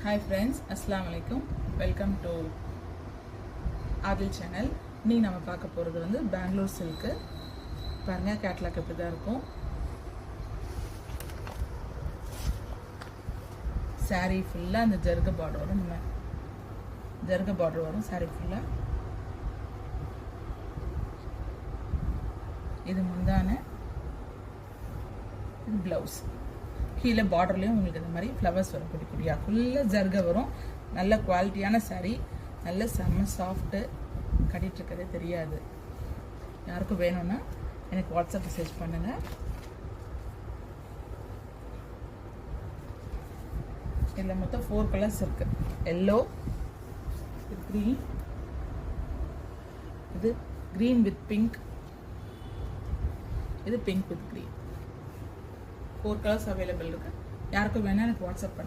Hi friends, Assalamu alaikum. Welcome to Adil channel. நீ நம்ம பார்க்க போறது வந்து பெங்களூர் சில்க். பாருங்க கேட்டலாக் இப்படி தான் இருக்கும். saree ஃபுல்லா அந்த ஜர்க பார்டர் வரும். நம்ம ஜர்க பார்டர் வரும் saree ஃபுல்லா. இது முந்தான, இது ப்ளவுஸ். கீழே பார்டர்லேயும் உங்களுக்கு இந்த மாதிரி ஃப்ளவர்ஸ் வரும் குட்டி குட்டியாக. ஃபுல்லாக ஜர்க வரும். நல்ல குவாலிட்டியான saree, நல்ல செம்ம சாஃப்ட்டு, கட்டிகிட்ருக்கதே தெரியாது. யாருக்கும் வேணும்னா எனக்கு வாட்ஸ்அப் மெசேஜ் பண்ணுங்கள். இதில் மொத்தம் 4 கலர்ஸ் இருக்குது. எல்லோ, க்ரீன், இது க்ரீன் வித் பிங்க், இது pink with green. 4 colours available இருக்குது. யாருக்கும் வேணால் எனக்கு வாட்ஸ்அப் பண்ணுங்கள்.